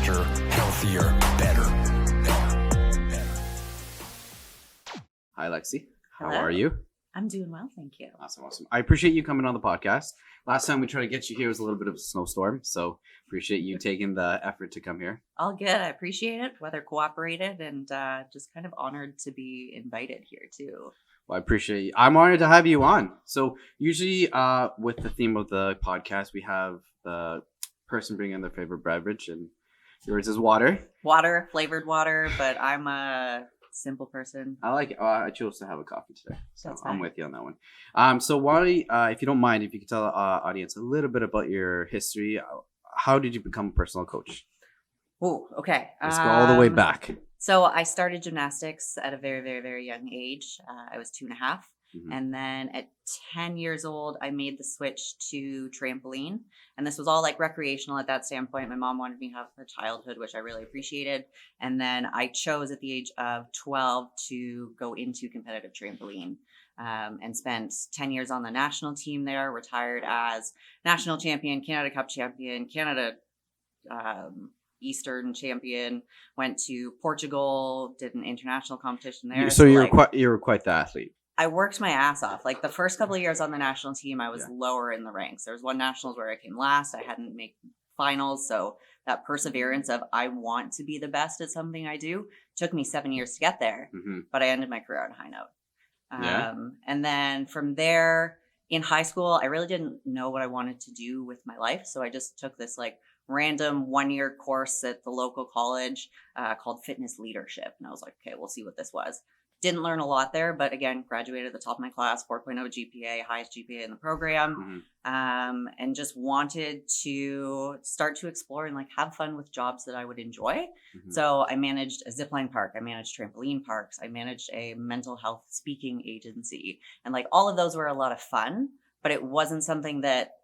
faster, healthier, better. Hi, Lexie. How Hello. are you? I'm doing well, thank you. Awesome. I appreciate you coming on the podcast. Last time we tried to get you here was a little bit of a snowstorm, so appreciate you taking the effort to come here. All good. I appreciate it. Weather cooperated, and just kind of honored to be invited here too. Well, I appreciate you. I'm honored to have you on. So usually with the theme of the podcast, we have the person bring in their favorite beverage, and yours is water. Water, flavored water, but I'm a simple person. I like it. I chose to have a coffee today, so That's I'm fine. with you on that one. So why, if you don't mind, if you could tell the audience a little bit about your history. How did you become a personal coach? Oh, okay. Let's go all the way back. So I started gymnastics at a very, very, very young age. I was 2.5. Mhm. And then at 10 years old, I made the switch to trampoline. And this was all like recreational at that standpoint. My mom wanted me to have a childhood, which I really appreciated. And then I chose at the age of 12 to go into competitive trampoline and spent 10 years on the national team there, retired as national champion, Canada Cup champion, Canada Eastern champion, went to Portugal, did an international competition there. So you were quite the athlete. I worked my ass off. Like the first couple of years on the national team, I was Yeah. lower in the ranks. There was one nationals where I came last. I hadn't made finals. So that perseverance of I want to be the best at something I do took me 7 years to get there. Mm-hmm. But I ended my career on a high note. Yeah. And then from there in high school, I really didn't know what I wanted to do with my life. So I just took this like random 1-year course at the local college called Fitness Leadership. And I was like, okay, we'll see what this was. Didn't learn a lot there, but again, graduated at the top of my class, 4.0 GPA, highest GPA in the program, and just wanted to start to explore and like have fun with jobs that I would enjoy. Mm-hmm. So I managed a zipline park, I managed trampoline parks, I managed a mental health speaking agency, and like all of those were a lot of fun, but it wasn't something that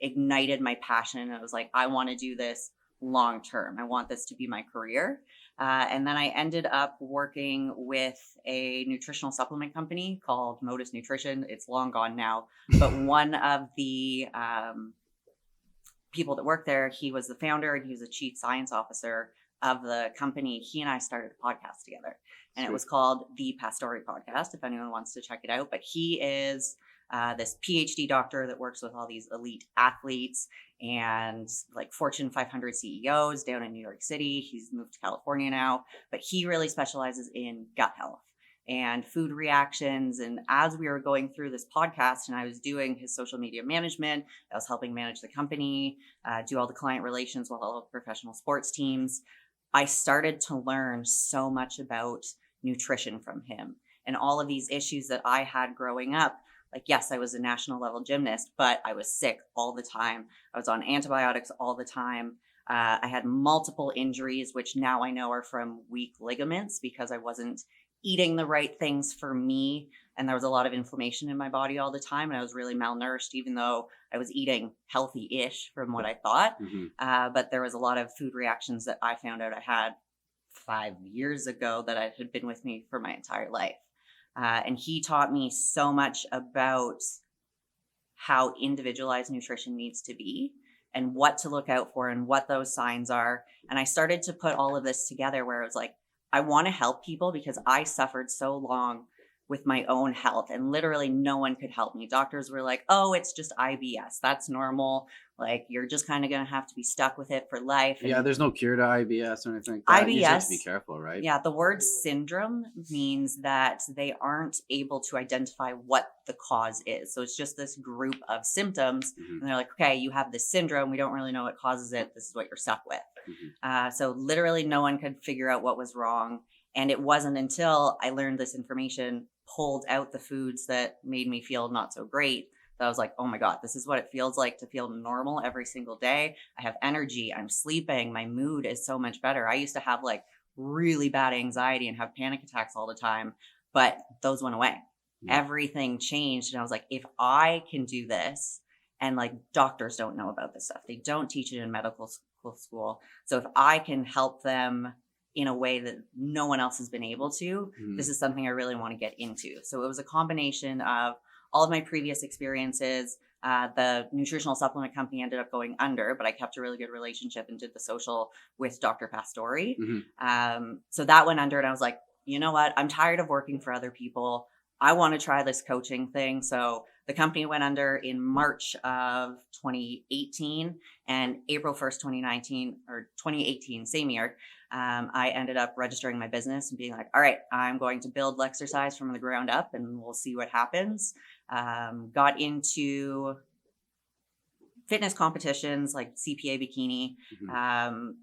ignited my passion. And it was like, I want to do this long term. I want this to be my career. And then I ended up working with a nutritional supplement company called Modus Nutrition. It's long gone now, but one of the people that worked there, he was the founder and he was the chief science officer of the company. He and I started a podcast together, and It was called the Pastore Podcast, if anyone wants to check it out. But he is this PhD doctor that works with all these elite athletes and like Fortune 500 CEOs down in New York City. He's moved to California now, but he really specializes in gut health and food reactions. And as we were going through this podcast and I was doing his social media management, I was helping manage the company, do all the client relations with all the professional sports teams. I started to learn so much about nutrition from him and all of these issues that I had growing up. Like, yes, I was a national level gymnast, but I was sick all the time. I was on antibiotics all the time. I had multiple injuries, which now I know are from weak ligaments because I wasn't eating the right things for me. And there was a lot of inflammation in my body all the time. And I was really malnourished, even though I was eating healthy-ish from what I thought. Mm-hmm. But there was a lot of food reactions that I found out I had 5 years ago that had been with me for my entire life. And he taught me so much about how individualized nutrition needs to be and what to look out for and what those signs are. And I started to put all of this together where it was like, I want to help people because I suffered so long with my own health and literally no one could help me. Doctors were like, oh, it's just IBS. That's normal. Like, you're just kind of going to have to be stuck with it for life. And Yeah, there's no cure to IBS or anything like that. IBS, You just have to be careful, right? Yeah, the word syndrome means that they aren't able to identify what the cause is. So it's just this group of symptoms. Mm-hmm. And they're like, okay, you have this syndrome. We don't really know what causes it. This is what you're stuck with. Mm-hmm. So literally no one could figure out what was wrong. And it wasn't until I learned this information, pulled out the foods that made me feel not so great, that I was like, oh my God, this is what it feels like to feel normal every single day. I have energy. I'm sleeping. My mood is so much better. I used to have like really bad anxiety and have panic attacks all the time, but those went away. Yeah. Everything changed. And I was like, if I can do this, and like doctors don't know about this stuff, they don't teach it in medical school. So if I can help them in a way that no one else has been able to, this is something I really want to get into. So it was a combination of all of my previous experiences, The nutritional supplement company ended up going under, but I kept a really good relationship and did the social with Dr. Pastore. So that went under, and I was like, you know what? I'm tired of working for other people. I want to try this coaching thing. So the company went under in March of 2018, and April 1st, 2018, same year, I ended up registering my business and being like, all right, I'm going to build Lexercise from the ground up and we'll see what happens. Got into fitness competitions like CPA bikini.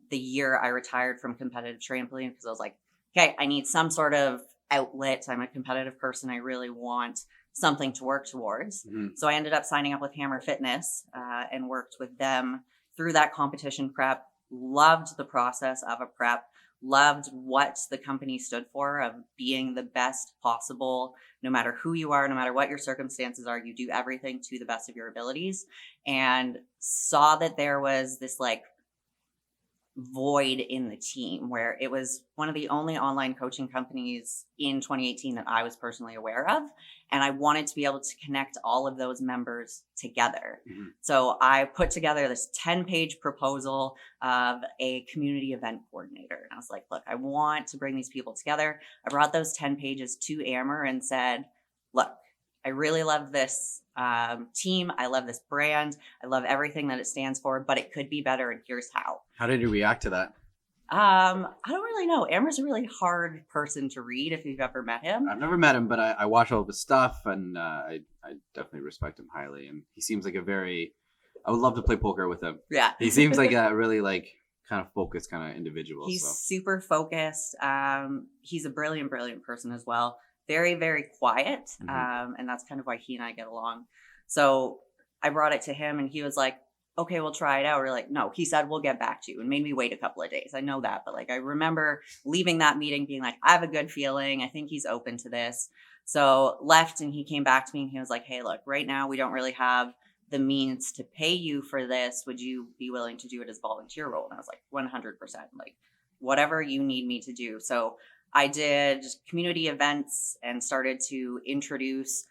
The year I retired from competitive trampoline, because I was like, okay, I need some sort of outlet. I'm a competitive person. I really want something to work towards. So I ended up signing up with Hammer Fitness and worked with them through that competition prep. Loved the process of a prep. Loved what the company stood for, of being the best possible, no matter who you are, no matter what your circumstances are, you do everything to the best of your abilities. And saw that there was this like void in the team, where it was one of the only online coaching companies in 2018 that I was personally aware of. And I wanted to be able to connect all of those members together. So I put together this 10-page proposal of a community event coordinator. And I was like, look, I want to bring these people together. I brought those 10 pages to Amber and said, look, I really love this team. I love this brand. I love everything that it stands for, but it could be better. And here's how. How did you react to that? I don't really know. Amber's a really hard person to read if you've ever met him. I've never met him, but I watch all of his stuff, and I definitely respect him highly. And he seems like I would love to play poker with him. Yeah. He seems like a really kind of focused kind of individual. He's super focused. He's a brilliant person as well. Very, very quiet. And that's kind of why he and I get along. So I brought it to him and he was like, okay, we'll try it out. We're like, no, he said, we'll get back to you, and made me wait a couple of days. I know that, but I remember leaving that meeting being like, I have a good feeling. I think he's open to this. So left, and he came back to me and he was like, hey, look, right now we don't really have the means to pay you for this. Would you be willing to do it as a volunteer role? And I was like, 100%, whatever you need me to do. So I did community events and started to introduce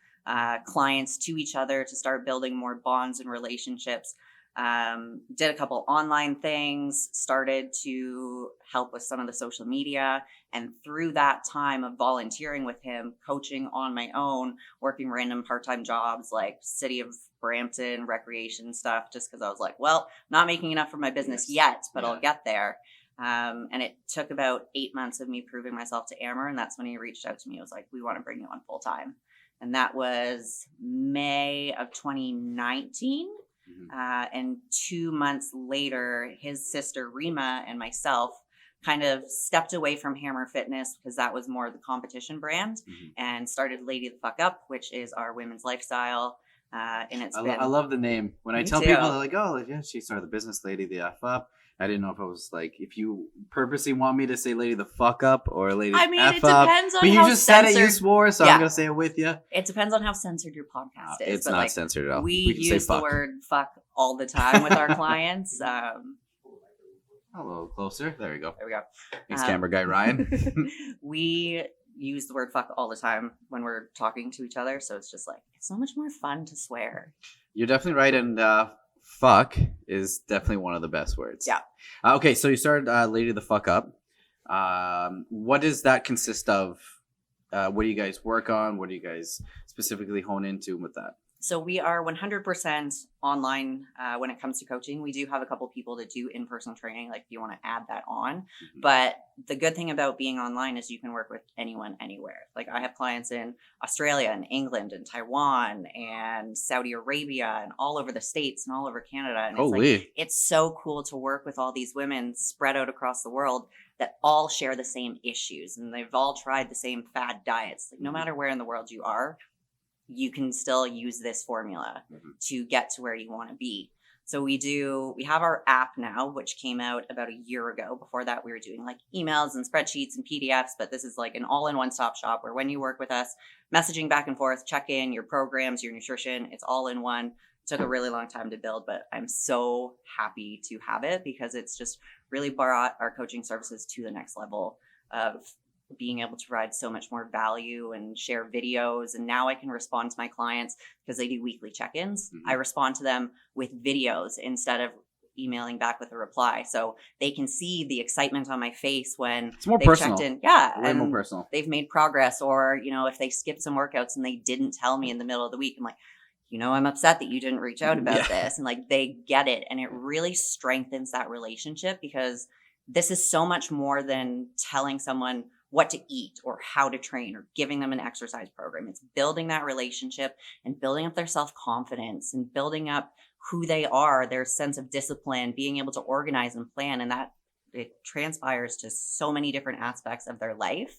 clients to each other to start building more bonds and relationships. Did a couple online things, started to help with some of the social media. And through that time of volunteering with him, coaching on my own, working random part-time jobs like City of Brampton recreation stuff, just because I was like, well, not making enough for my business yet, but I'll get there. And it took about 8 months of me proving myself to Amber. And that's when he reached out to me. He was like, we want to bring you on full time. And that was May of 2019. And 2 months later, his sister Rima and myself kind of stepped away from Hammer Fitness, because that was more the competition brand, and started Lady the Fuck Up, which is our women's lifestyle. And I love the name. When I tell people, they're like, oh, yeah, she started the business, Lady the F Up. I didn't know if it was if you purposely want me to say Lady the Fuck Up or Lady F Up. It depends on but how you just said it, you swore, so I'm going to say it with you. It depends on how censored your podcast is. It's not censored at all. We use the word fuck all the time with our clients. A little closer. There we go. There we go. Thanks, camera guy Ryan. We use the word fuck all the time when we're talking to each other. So it's just it's so much more fun to swear. You're definitely right. And fuck is definitely one of the best words. Yeah. Okay, so you started Lady the Fuck Up. What does that consist of? What do you guys work on? What do you guys specifically hone into with that? So we are 100% online when it comes to coaching. We do have a couple people that do in-person training, if you want to add that on. But the good thing about being online is you can work with anyone, anywhere. I have clients in Australia and England and Taiwan and Saudi Arabia and all over the States and all over Canada. And it's so cool to work with all these women spread out across the world that all share the same issues, and they've all tried the same fad diets. No matter where in the world you are, you can still use this formula to get to where you want to be. So we have our app now, which came out about a year ago. Before that, we were doing emails and spreadsheets and PDFs, but this is an all-in-one stop shop where when you work with us, messaging back and forth, check in, your programs, your nutrition, it's all in one. It took a really long time to build, but I'm so happy to have it because it's just really brought our coaching services to the next level of being able to provide so much more value and share videos. And now I can respond to my clients because they do weekly check-ins. I respond to them with videos instead of emailing back with a reply, so they can see the excitement on my face when It's more they've personal. checked in. Yeah, Way and more personal. they've made progress, or if they skipped some workouts and they didn't tell me in the middle of the week, I'm like, I'm upset that you didn't reach out about this, and like they get it, and it really strengthens that relationship, because this is so much more than telling someone what to eat or how to train or giving them an exercise program. It's building that relationship and building up their self-confidence and building up who they are, their sense of discipline, being able to organize and plan. And that it transpires to so many different aspects of their life.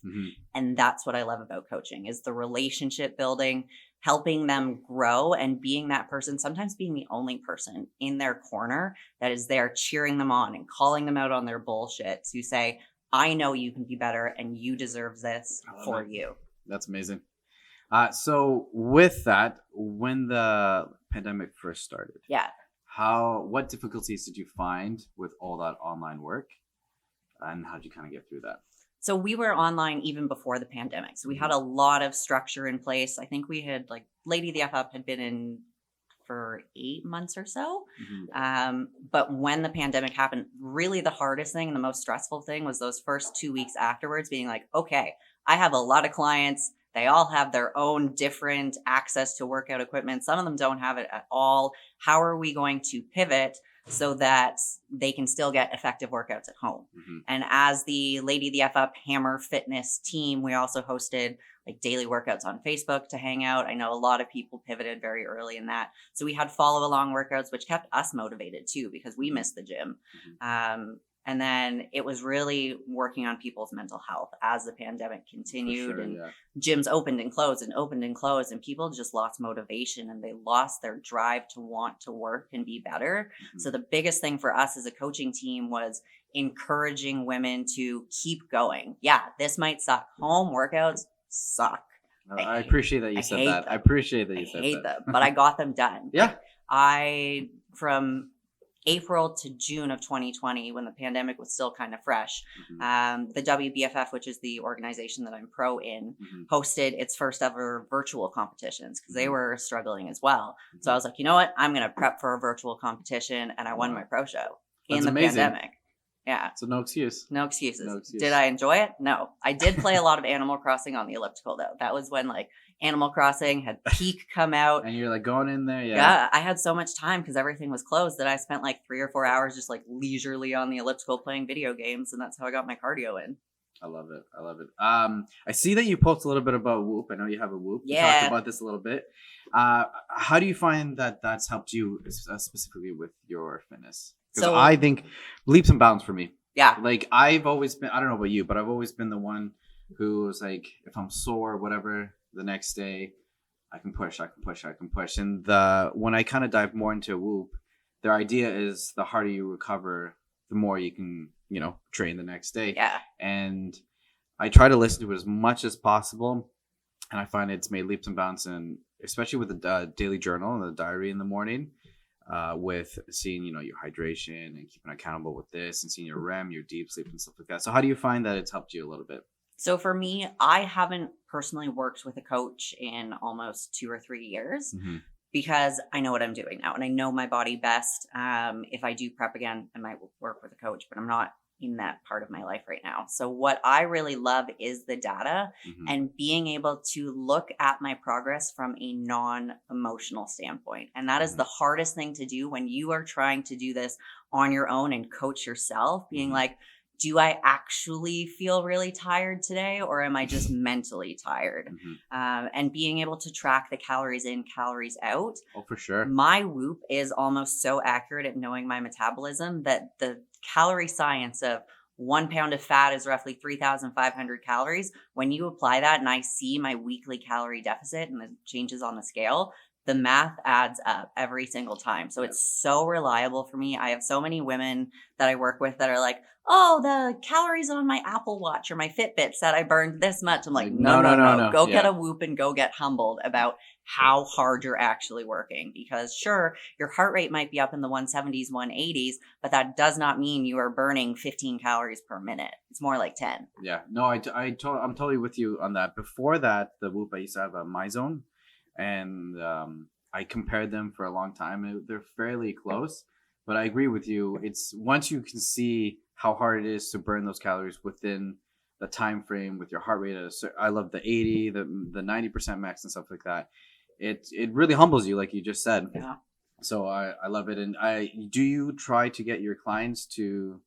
And that's what I love about coaching, is the relationship building, helping them grow, and being that person, sometimes being the only person in their corner that is there cheering them on and calling them out on their bullshit, to say, I know you can be better and you deserve this for you. That's amazing. So with that, when the pandemic first started, what difficulties did you find with all that online work, and how did you kind of get through that? So we were online even before the pandemic. So we had a lot of structure in place. I think we had, like, Lady the F Up had been in for 8 months or so. But when the pandemic happened, really the hardest thing and the most stressful thing was those first 2 weeks afterwards, being like, okay, I have a lot of clients. They all have their own different access to workout equipment. Some of them don't have it at all. How are we going to pivot so that they can still get effective workouts at home? And as the Lady the F Up Hammer Fitness team, we also hosted like daily workouts on Facebook to hang out. I know a lot of people pivoted very early in that. So we had follow along workouts, which kept us motivated too, because we missed the gym. And then it was really working on people's mental health as the pandemic continued, and gyms opened and closed and opened and closed, and people just lost motivation and they lost their drive to want to work and be better. So the biggest thing for us as a coaching team was encouraging women to keep going. Yeah, this might suck. Home workouts suck. I appreciate that you said that. Them. I appreciate that you said that. I hate them, but I got them done. From April to June of 2020, when the pandemic was still kind of fresh, the WBFF, which is the organization that I'm pro in, hosted its first ever virtual competitions, because they were struggling as well. So I was like, you know what? I'm going to prep for a virtual competition, and I won my pro show in the pandemic. Yeah. So no excuse. No excuses. Did I enjoy it? No. I did play a lot of Animal Crossing on the elliptical, though. That was when like Animal Crossing had Peak come out. And you're like going in there. Yeah. I had so much time because everything was closed that I spent like 3 or 4 hours just like leisurely on the elliptical playing video games. And that's how I got my cardio in. I love it. I love it. I see that you post a little bit about Whoop. I know you have a Whoop. Yeah. We talked about this a little bit. How do you find that that's helped you specifically with your fitness? Because I think leaps and bounds for me. Yeah. Like I've always been, I don't know about you, but I've always been the one who's like, if I'm sore or whatever, the next day I can push. And when I kind of dive more into Whoop, their idea is the harder you recover, the more you can, train the next day. Yeah. And I try to listen to it as much as possible. And I find it's made leaps and bounds, and especially with the daily journal and the diary in the morning. With seeing, your hydration and keeping accountable with this, and seeing your REM, your deep sleep and stuff like that. So how do you find that it's helped you a little bit? So for me, I haven't personally worked with a coach in almost 2 or 3 years, because I know what I'm doing now and I know my body best. If I do prep again, I might work with a coach, but I'm not in that part of my life right now. So what I really love is the data and being able to look at my progress from a non-emotional standpoint. And that is the hardest thing to do when you are trying to do this on your own and coach yourself, being like, do I actually feel really tired today, or am I just mentally tired? And being able to track the calories in, calories out. Oh, for sure. My Whoop is almost so accurate at knowing my metabolism that the calorie science of 1 pound of fat is roughly 3,500 calories. When you apply that and I see my weekly calorie deficit and the changes on the scale, the math adds up every single time. So it's so reliable for me. I have so many women that I work with that are like, oh, the calories on my Apple Watch or my Fitbit said I burned this much. I'm like, no. Go get a Whoop and go get humbled about how hard you're actually working. Because sure, your heart rate might be up in the 170s, 180s, but that does not mean you are burning 15 calories per minute. It's more like 10. Yeah, no, I'm totally with you on that. Before that, the Whoop, I used to have a MyZone, and I compared them for a long time. They're fairly close, but I agree with you. It's once you can see how hard it is to burn those calories within the time frame with your heart rate. I love the 80, the 90% max and stuff like that. It really humbles you, like you just said. Yeah. So I love it. And do you try to get your clients to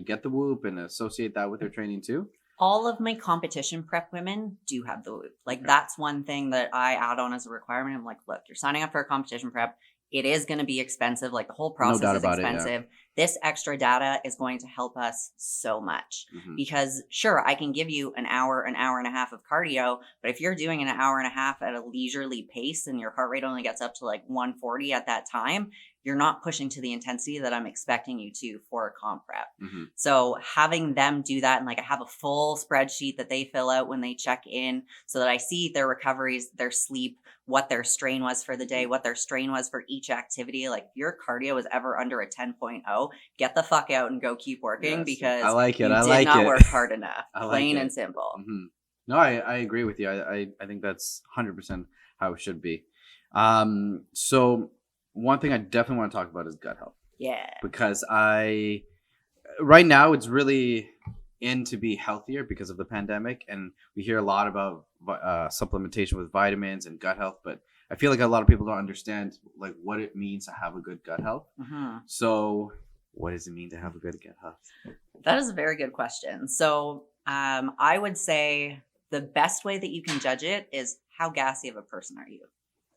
get the Whoop and associate that with their training too? All of my competition prep women do have the Whoop. Like that's one thing that I add on as a requirement. I'm like, look, you're signing up for a competition prep. It is going to be expensive. Like the whole process is expensive. This extra data is going to help us so much because sure, I can give you an hour and a half of cardio, but if you're doing an hour and a half at a leisurely pace and your heart rate only gets up to like 140 at that time, you're not pushing to the intensity that I'm expecting you to for a comp prep. So having them do that, and like I have a full spreadsheet that they fill out when they check in so that I see their recoveries, their sleep, what their strain was for the day, what their strain was for each activity. Like if your cardio is ever under a 10.0, get the fuck out and go keep working because I like it. you did not work hard enough. Plain and simple. No, I agree with you. I think that's 100% how it should be. So one thing I definitely want to talk about is gut health. Yeah. Because right now it's really in to be healthier because of the pandemic. And we hear a lot about supplementation with vitamins and gut health. But I feel like a lot of people don't understand like what it means to have a good gut health. So what does it mean to have a good gut health? That is a very good question. So I would say the best way that you can judge it is how gassy of a person are you?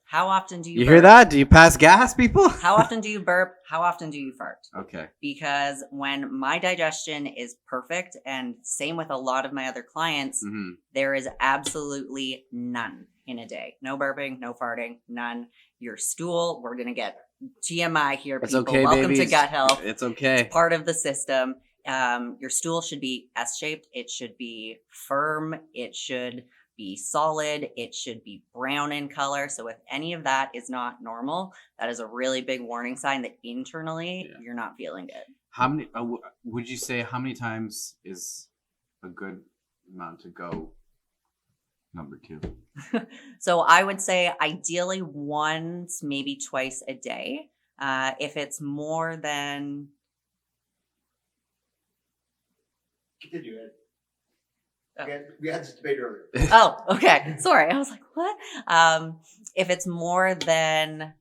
How often do you burp? Hear that? Do you pass gas, people? How often do you burp? How often do you fart? Okay. Because when my digestion is perfect, and same with a lot of my other clients, there is absolutely none in a day. No burping, no farting, none. Your stool, we're going to get TMI here, people. It's okay, Welcome babies. to gut health. It's okay. It's part of the system. Your stool should be S-shaped. It should be firm. It should be solid. It should be brown in color. So if any of that is not normal, that is a really big warning sign that internally you're not feeling good. How many would you say? How many times is a good amount to go? Number 2. So I would say ideally once, maybe twice a day. If it's more than continue it. We had this debate earlier. Oh, okay. Sorry. I was like, what? If it's more than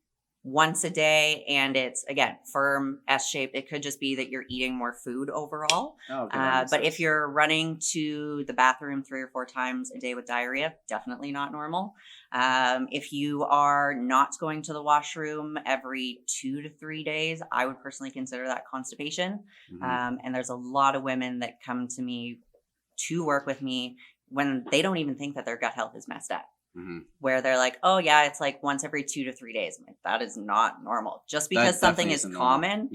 once a day and it's, again, firm S-shaped, it could just be that you're eating more food overall. Oh, okay, but if you're running to the bathroom 3 or 4 times a day with diarrhea, definitely not normal. If you are not going to the washroom every 2 to 3 days, I would personally consider that constipation. And there's a lot of women that come to me to work with me when they don't even think that their gut health is messed up. Where they're like, oh yeah, it's like once every 2 to 3 days. I'm like, that is not normal. Just because something is common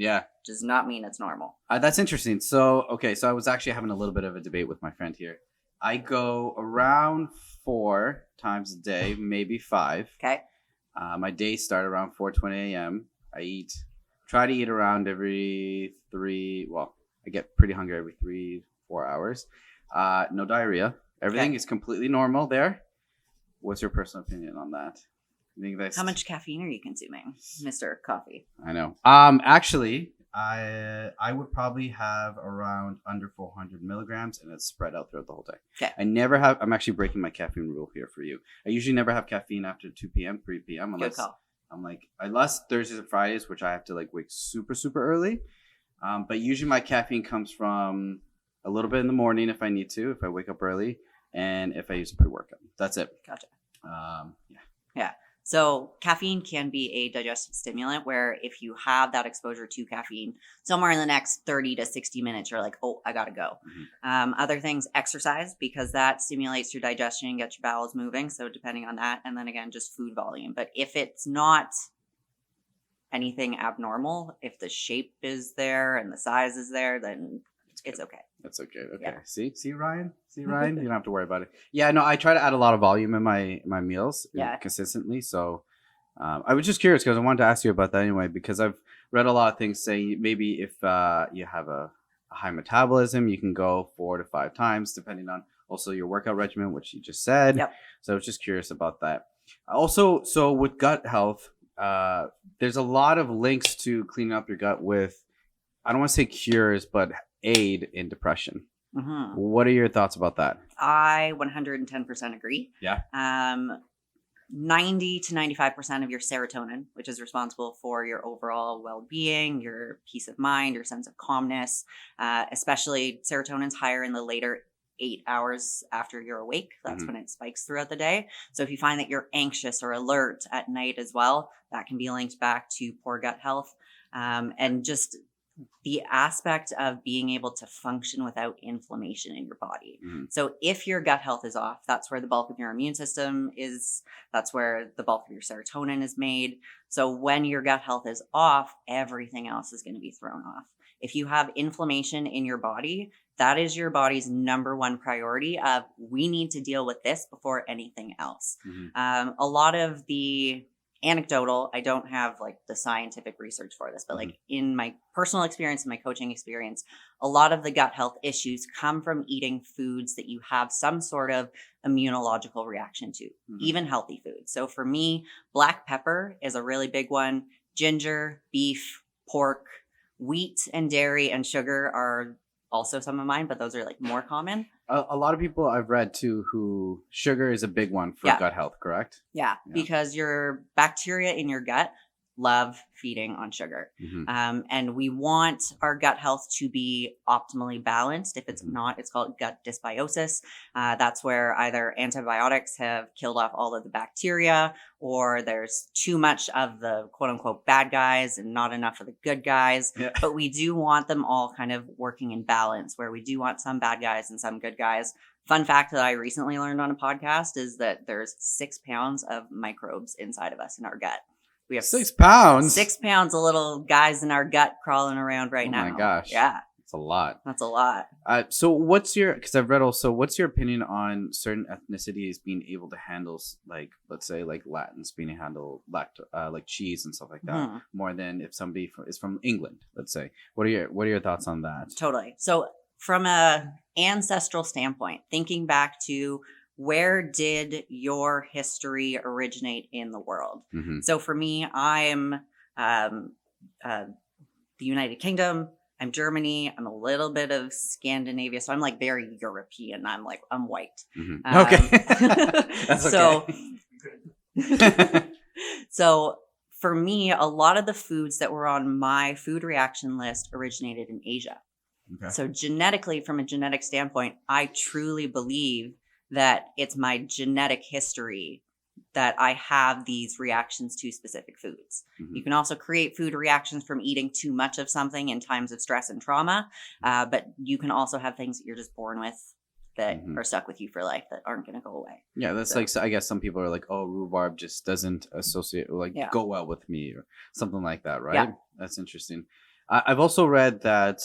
does not mean it's normal. That's interesting. So I was actually having a little bit of a debate with my friend here. I go around 4 times a day, maybe 5. Okay. My days start around 4:20 a.m. I try to eat around every 3. Well, I get pretty hungry every 3-4 hours. No diarrhea. Everything is completely normal there. What's your personal opinion on that? You think that's... How much caffeine are you consuming, Mr. Coffee? I know. Actually, I would probably have around under 400 milligrams, and it's spread out throughout the whole day. Okay. I'm actually breaking my caffeine rule here for you. I usually never have caffeine after 2 p.m., 3 p.m. Good call. Unless Thursdays and Fridays, which I have to like wake super, super early. But usually my caffeine comes from a little bit in the morning if I need to, if I wake up early, and if I use a pre-workout. That's it. Gotcha. Yeah. So caffeine can be a digestive stimulant where if you have that exposure to caffeine, somewhere in the next 30 to 60 minutes, you're like, oh, I got to go. Other things, exercise, because that stimulates your digestion and gets your bowels moving. So depending on that. And then again, just food volume. But if it's not anything abnormal, if the shape is there and the size is there, then it's okay. That's okay. Okay. Yeah. See, Ryan? You don't have to worry about it. Yeah, no, I try to add a lot of volume in my meals consistently. So I was just curious because I wanted to ask you about that anyway, because I've read a lot of things saying maybe if you have a high metabolism, you can go 4 to 5 times, depending on also your workout regimen, which you just said. Yep. So I was just curious about that. Also, so with gut health, there's a lot of links to cleaning up your gut with, I don't want to say cures, but aid in depression. What are your thoughts about that? I 110% agree. Yeah. 90 to 95% of your serotonin, which is responsible for your overall well-being, your peace of mind, your sense of calmness, especially serotonin's higher in the later 8 hours after you're awake. That's when it spikes throughout the day. So if you find that you're anxious or alert at night as well, that can be linked back to poor gut health. And just the aspect of being able to function without inflammation in your body. So if your gut health is off, that's where the bulk of your immune system is. That's where the bulk of your serotonin is made. So when your gut health is off, everything else is going to be thrown off. If you have inflammation in your body, that is your body's number one priority of, we need to deal with this before anything else. A lot of the anecdotal, I don't have like the scientific research for this, but like in my personal experience and my coaching experience, a lot of the gut health issues come from eating foods that you have some sort of immunological reaction to, even healthy foods. So for me, black pepper is a really big one. Ginger, beef, pork, wheat and dairy and sugar are also some of mine, but those are like more common. A lot of people I've read too who sugar is a big one for gut health, correct? Yeah, because your bacteria in your gut love feeding on sugar. And we want our gut health to be optimally balanced. If it's not, it's called gut dysbiosis. That's where either antibiotics have killed off all of the bacteria, or there's too much of the quote unquote bad guys and not enough of the good guys. But we do want them all kind of working in balance, where we do want some bad guys and some good guys. Fun fact that I recently learned on a podcast is that there's 6 pounds of microbes inside of us in our gut. We have 6 pounds. 6 pounds of little guys in our gut crawling around right now. Oh my gosh. Yeah. That's a lot. That's a lot. So because I've read also, what's your opinion on certain ethnicities being able to handle, like, let's say like Latins being able to handle like cheese and stuff like that more than if somebody is from England, let's say. What are your thoughts on that? Totally. So from a ancestral standpoint, thinking back to, where did your history originate in the world? So for me, I'm the United Kingdom. I'm Germany. I'm a little bit of Scandinavia. So I'm like very European. I'm white. Okay. That's okay. So for me, a lot of the foods that were on my food reaction list originated in Asia. Okay. So genetically, from a genetic standpoint, I truly believe that it's my genetic history that I have these reactions to specific foods. You can also create food reactions from eating too much of something in times of stress and trauma, but you can also have things that you're just born with that are stuck with you for life that aren't going to go away. Yeah, that's like, so I guess some people are like, oh, rhubarb just doesn't associate or go well with me or something like that, right? Yeah. That's interesting. I've also read that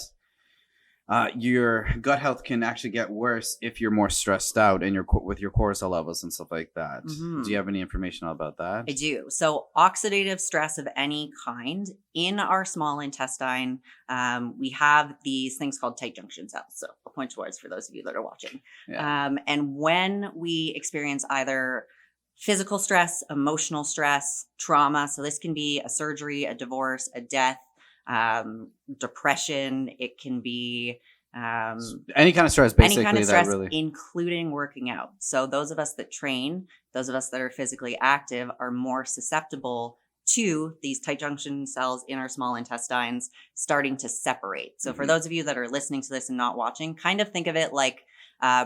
your gut health can actually get worse if you're more stressed out and with your cortisol levels and stuff like that. Do you have any information about that? I do. So oxidative stress of any kind in our small intestine, we have these things called tight junction cells. So I'll point towards for those of you that are watching. And when we experience either physical stress, emotional stress, trauma, so this can be a surgery, a divorce, a death, depression, it can be any kind of stress, basically, any kind of stress, including working out. So those of us that train, those of us that are physically active, are more susceptible to these tight junction cells in our small intestines starting to separate. So for those of you that are listening to this and not watching, kind of think of it like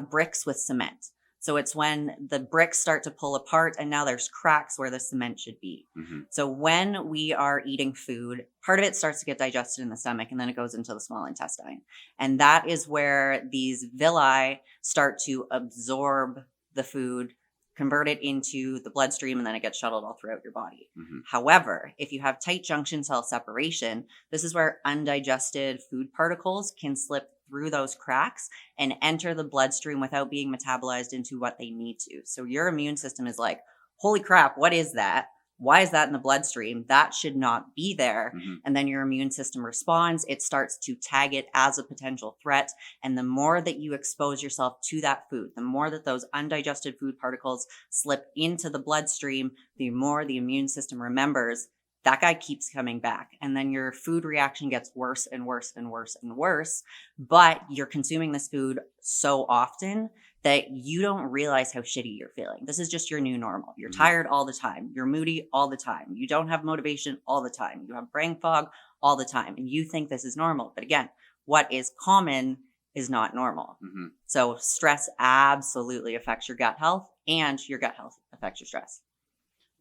bricks with cement. So it's when the bricks start to pull apart and now there's cracks where the cement should be. Mm-hmm. So when we are eating food, part of it starts to get digested in the stomach and then it goes into the small intestine. And that is where these villi start to absorb the food, convert it into the bloodstream, and then it gets shuttled all throughout your body. Mm-hmm. However, if you have tight junction cell separation, this is where undigested food particles can slip through those cracks and enter the bloodstream without being metabolized into what they need to. So your immune system is like, holy crap, what is that? Why is that in the bloodstream? That should not be there. Mm-hmm. And then your immune system responds. It starts to tag it as a potential threat. And the more that you expose yourself to that food, the more that those undigested food particles slip into the bloodstream, the more the immune system remembers that guy keeps coming back. And then your food reaction gets worse and worse and worse and worse. But you're consuming this food so often that you don't realize how shitty you're feeling. This is just your new normal. You're tired all the time. You're moody all the time. You don't have motivation all the time. You have brain fog all the time. And you think this is normal. But again, what is common is not normal. Mm-hmm. So stress absolutely affects your gut health, and your gut health affects your stress.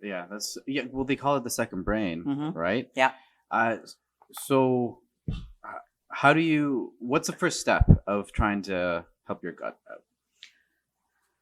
Yeah, well, they call it the second brain, Mm-hmm. right? Yeah. So what's the first step of trying to help your gut out?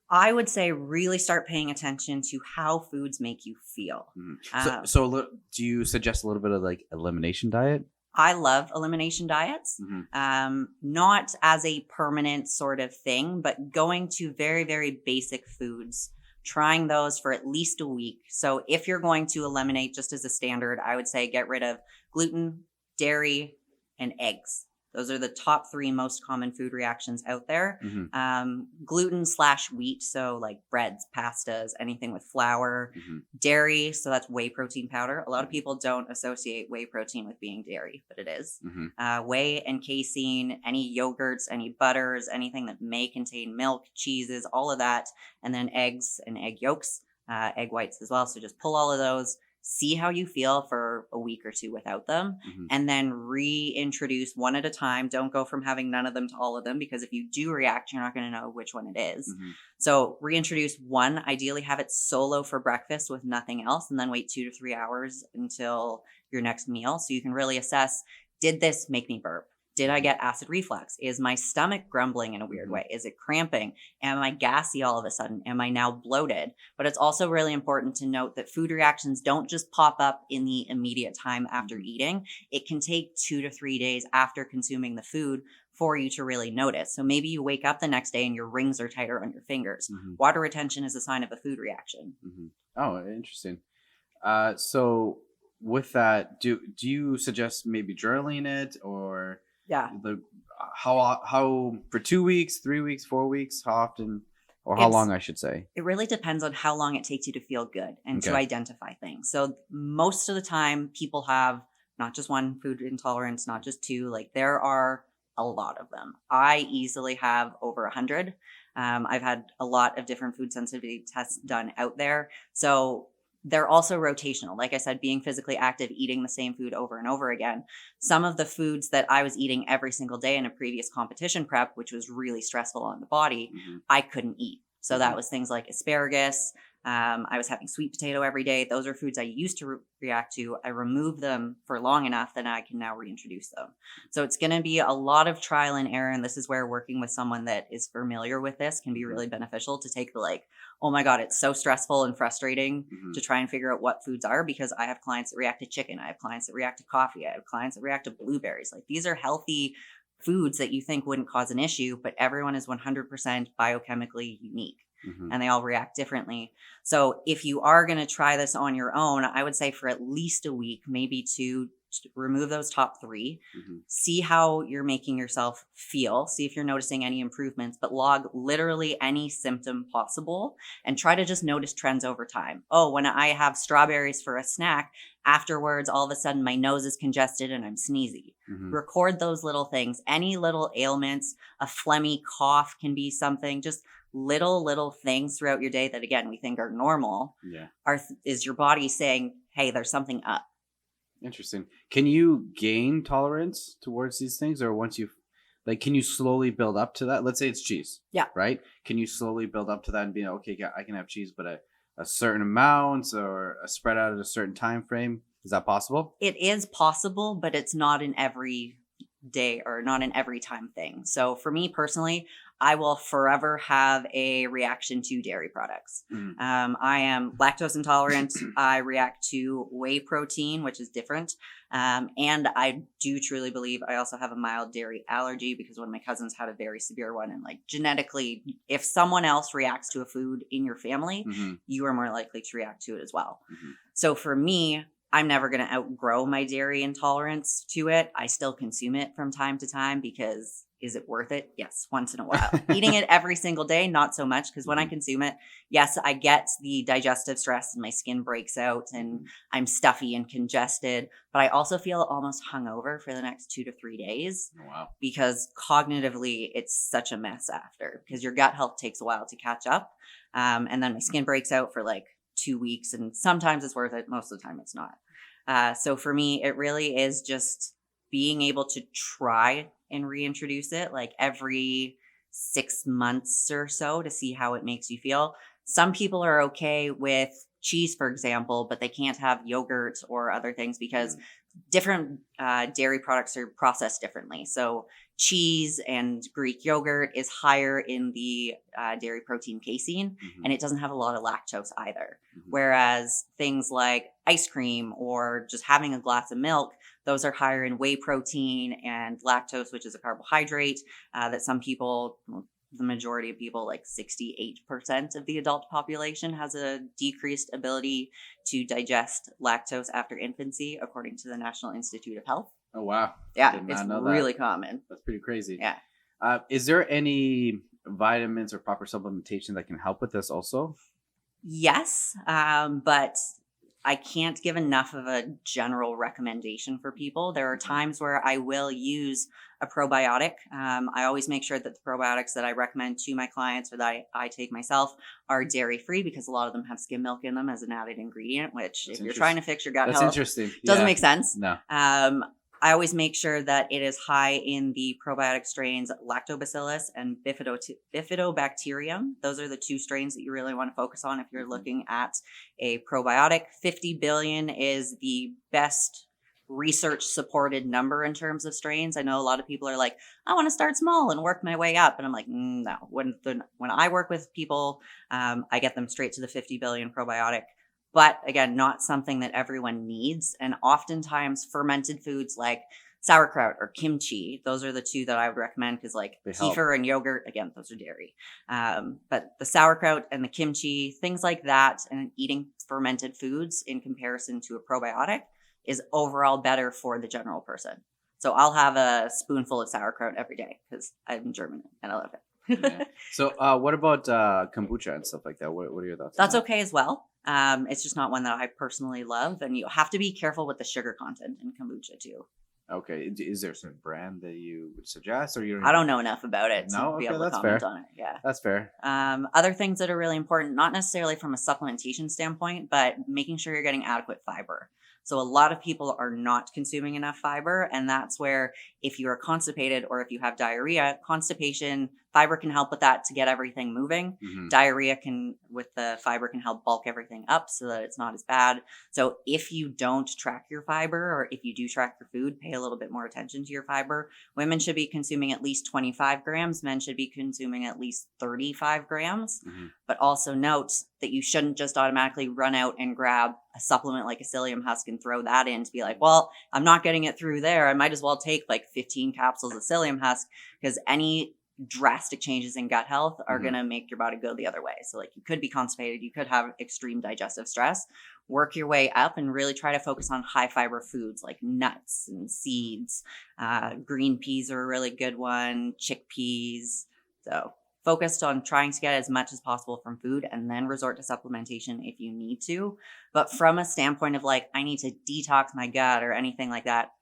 I would say really start paying attention to how foods make you feel. Mm-hmm. Do you suggest a little bit of like elimination diet? I love elimination diets, not as a permanent sort of thing, but going to very, very basic foods, trying those for at least a week. So if you're going to eliminate, just as a standard, I would say get rid of gluten, dairy, and eggs. Those are the top 3 most common food reactions out there. Mm-hmm. Gluten/wheat, so like breads, pastas, anything with flour. Mm-hmm. Dairy, so that's whey protein powder. A lot of people don't associate whey protein with being dairy, but it is. Mm-hmm. Whey and casein, any yogurts, any butters, anything that may contain milk, cheeses, all of that. And then eggs and egg yolks, egg whites as well. So just pull all of those. See how you feel for a week or 2 without them, and then reintroduce one at a time. Don't go from having none of them to all of them, because if you do react, you're not going to know which one it is. Mm-hmm. So reintroduce one, ideally have it solo for breakfast with nothing else, and then wait 2 to 3 hours until your next meal. So you can really assess, did this make me burp? Did I get acid reflux? Is my stomach grumbling in a weird way? Is it cramping? Am I gassy all of a sudden? Am I now bloated? But it's also really important to note that food reactions don't just pop up in the immediate time after eating. It can take 2 to 3 days after consuming the food for you to really notice. So maybe you wake up the next day and your rings are tighter on your fingers. Mm-hmm. Water retention is a sign of a food reaction. Mm-hmm. Oh, interesting. So with that, do you suggest maybe journaling it, or Yeah. how for 2 weeks, 3 weeks, 4 weeks, how often, or how long, I should say? It really depends on how long it takes you to feel good and to Okay. identify things. So most of the time people have not just one food intolerance, not just 2, like there are a lot of them. I easily have over 100. I've had a lot of different food sensitivity tests done out there. So they're also rotational. Like I said, being physically active, eating the same food over and over again. Some of the foods that I was eating every single day in a previous competition prep, which was really stressful on the body, I couldn't eat. So that was things like asparagus. I was having sweet potato every day. Those are foods I used to react to. I removed them for long enough that I can now reintroduce them. So it's going to be a lot of trial and error. And this is where working with someone that is familiar with this can be really beneficial, to take the like, oh my God, it's so stressful and frustrating to try and figure out what foods are, because I have clients that react to chicken. I have clients that react to coffee. I have clients that react to blueberries. Like, these are healthy foods that you think wouldn't cause an issue, but everyone is 100% biochemically unique. And they all react differently. So if you are going to try this on your own, I would say for at least a week, maybe 2, remove those top 3, see how you're making yourself feel, see if you're noticing any improvements, but log literally any symptom possible and try to just notice trends over time. Oh, when I have strawberries for a snack, afterwards, all of a sudden my nose is congested and I'm sneezy. Record those little things. Any little ailments, a phlegmy cough can be something, just little things throughout your day that, again, we think are normal, is your body saying, hey, there's something up. Interesting. Can you gain tolerance towards these things, or once you've Like, can you slowly build up to that? Let's say it's cheese. Yeah. Right? Can you slowly build up to that and be like, okay, yeah, I can have cheese, but a certain amount or a spread out at a certain time frame? Is that possible? It is possible, but it's not an every day or not an every time thing. So for me personally, I will forever have a reaction to dairy products. I am lactose intolerant. I react to whey protein, which is different. And I do truly believe I also have a mild dairy allergy because one of my cousins had a very severe one. And like genetically, if someone else reacts to a food in your family, you are more likely to react to it as well. So for me, I'm never going to outgrow my dairy intolerance to it. I still consume it from time to time because is it worth it? Yes, once in a while. Eating it every single day, not so much, because when I consume it, yes, I get the digestive stress and my skin breaks out and I'm stuffy and congested, but I also feel almost hungover for the next 2 to 3 days. Wow. Because cognitively, it's such a mess after, because your gut health takes a while to catch up. And then my skin breaks out for like 2 weeks, and sometimes it's worth it. Most of the time it's not. So for me, it really is just being able to try and reintroduce it like every 6 months or so to see how it makes you feel. Some people are okay with cheese, for example, but they can't have yogurt or other things because different dairy products are processed differently. So cheese and Greek yogurt is higher in the dairy protein casein, and it doesn't have a lot of lactose either. Whereas things like ice cream or just having a glass of milk, those are higher in whey protein and lactose, which is a carbohydrate that some people, the majority of people, like 68% of the adult population has a decreased ability to digest lactose after infancy, according to the National Institute of Health. Oh, wow. Yeah, it's really common. That's pretty crazy. Yeah. Is there any vitamins or proper supplementation that can help with this also? Yes, but I can't give enough of a general recommendation for people. There are times where I will use a probiotic. I always make sure that the probiotics that I recommend to my clients or that I take myself are dairy-free because a lot of them have skim milk in them as an added ingredient, which if you're trying to fix your gut health, interesting. Doesn't make sense. No. I always make sure that it is high in the probiotic strains Lactobacillus and Bifidobacterium. Those are the 2 strains that you really want to focus on if you're looking at a probiotic. 50 billion is the best research supported number in terms of strains. I know a lot of people are like, I want to start small and work my way up. And I'm like, no. When I work with people, I get them straight to the 50 billion probiotic. But again, not something that everyone needs. And oftentimes fermented foods like sauerkraut or kimchi, those are the 2 that I would recommend because like kefir and yogurt, again, those are dairy. But the sauerkraut and the kimchi, things like that, and eating fermented foods in comparison to a probiotic is overall better for the general person. So I'll have a spoonful of sauerkraut every day because I'm German and I love it. Yeah. So what about kombucha and stuff like that? What are your thoughts? That's okay as well. It's just not one that I personally love, and you have to be careful with the sugar content in kombucha too. Okay, is there a certain brand that you would suggest, or you? I don't know enough about it to be able to that's comment fair. on it. Yeah, that's fair. Other things that are really important, not necessarily from a supplementation standpoint, but making sure you're getting adequate fiber. So a lot of people are not consuming enough fiber, and that's where if you are constipated or if you have diarrhea, constipation, fiber can help with that to get everything moving. Diarrhea with the fiber can help bulk everything up so that it's not as bad. So if you don't track your fiber, or if you do track your food, pay a little bit more attention to your fiber. Women should be consuming at least 25 grams. Men should be consuming at least 35 grams. But also note that you shouldn't just automatically run out and grab a supplement like a psyllium husk and throw that in to be like, well, I'm not getting it through there. I might as well take like 15 capsules of psyllium husk, because any drastic changes in gut health are going to make your body go the other way. So like you could be constipated, you could have extreme digestive stress. Work your way up and really try to focus on high fiber foods like nuts and seeds. Green peas are a really good one, chickpeas. So focused on trying to get as much as possible from food and then resort to supplementation if you need to. But from a standpoint of like, I need to detox my gut or anything like that,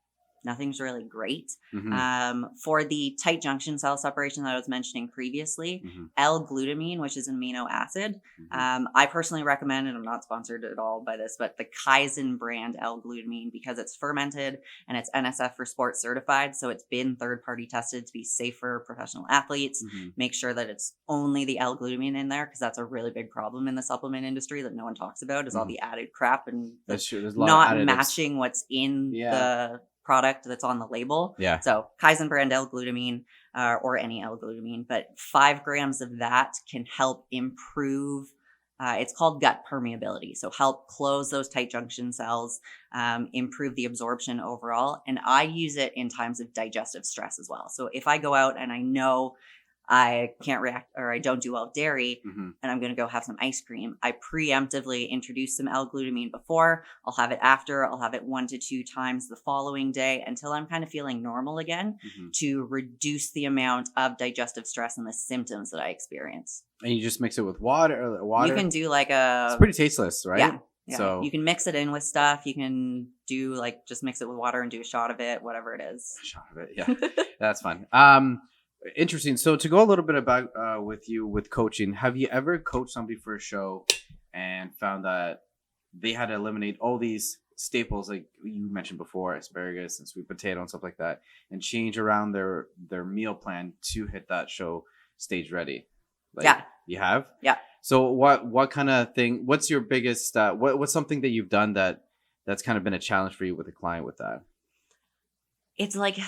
nothing's really great. Mhm. For the tight junction cell separation that I was mentioning previously, Mhm. L-Glutamine, which is an amino acid, Mhm. I personally recommend, and I'm not sponsored at all by this, but the Kaizen brand L-Glutamine, because it's fermented and it's NSF for sports certified. So it's been third-party tested to be safe for professional athletes. Mhm. Make sure that it's only the L-Glutamine in there, because that's a really big problem in the supplement industry that no one talks about, is all Mhm. the added crap and That's true. There's a lot not of additives. matching what's in Yeah. the product that's on the label. Yeah. So Kaizen brand L-Glutamine, or any L-Glutamine, but 5 grams of that can help improve. It's called gut permeability. So help close those tight junction cells, improve the absorption overall. And I use it in times of digestive stress as well. So if I go out and I know I can't react or I don't do well with dairy, Mhm. and I'm going to go have some ice cream, I preemptively introduce some L-Glutamine before. I'll have it after. I'll have it 1 to 2 times the following day until I'm kind of feeling normal again, Mhm. to reduce the amount of digestive stress and the symptoms that I experience. And you just mix it with water. You can do like It's a, pretty tasteless, right? yeah. Yeah, So you can mix it in with stuff. You can do like just mix it with water and do a shot of it, whatever it is. a shot of it. Yeah, that's fun. Interesting. So to go a little bit about with you with coaching, have you ever coached somebody for a show and found that they had to eliminate all these staples like you mentioned before, asparagus and sweet potato and stuff like that, and change around their meal plan to hit that show stage ready? Like, Yeah. You have? Yeah. So what kind of thing? What's your biggest? What's something that you've done that's kind of been a challenge for you with a client with that? It's like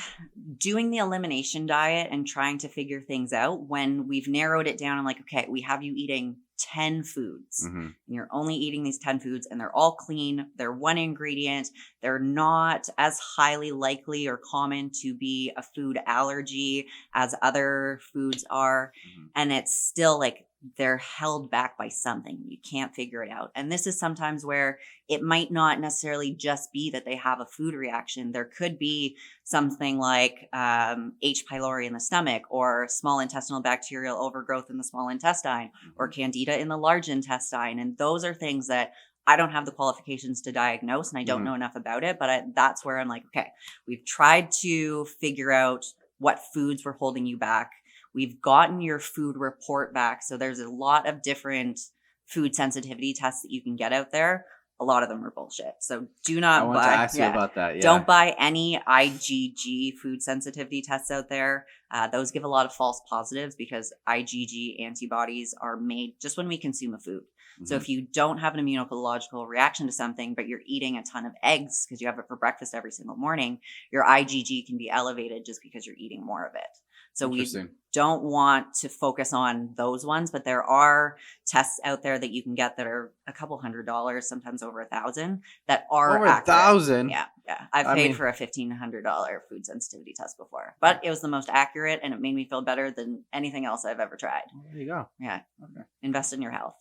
doing the elimination diet and trying to figure things out when we've narrowed it down. I'm like, okay, we have you eating 10 foods, Mm-hmm. and you're only eating these 10 foods, and they're all clean. They're one ingredient. They're not as highly likely or common to be a food allergy as other foods are. Mm-hmm. And it's still like they're held back by something. You can't figure it out. And this is sometimes where it might not necessarily just be that they have a food reaction. There could be something like H. pylori in the stomach, or small intestinal bacterial overgrowth in the small intestine, or candida in the large intestine. And those are things that I don't have the qualifications to diagnose, and I don't Mhm. know enough about it. But that's where I'm like, okay, we've tried to figure out what foods were holding you back. We've gotten your food report back. So there's a lot of different food sensitivity tests that you can get out there. A lot of them are bullshit. So do not I wanted buy. to ask you about that. Yeah. Don't buy any IgG food sensitivity tests out there. Those give a lot of false positives, because IgG antibodies are made just when we consume a food. So Mhm. if you don't have an immunological reaction to something, but you're eating a ton of eggs because you have it for breakfast every single morning, your IgG can be elevated just because you're eating more of it. So we Interesting. don't want to focus on those ones, but there are tests out there that you can get that are a couple $100, sometimes over $1,000, that are Over accurate. 1,000. Yeah, yeah. I've I paid mean- for a $1,500 food sensitivity test before, but it was the most accurate, and it made me feel better than anything else I've ever tried. Well, there you go. Yeah. Okay. Invest in your health.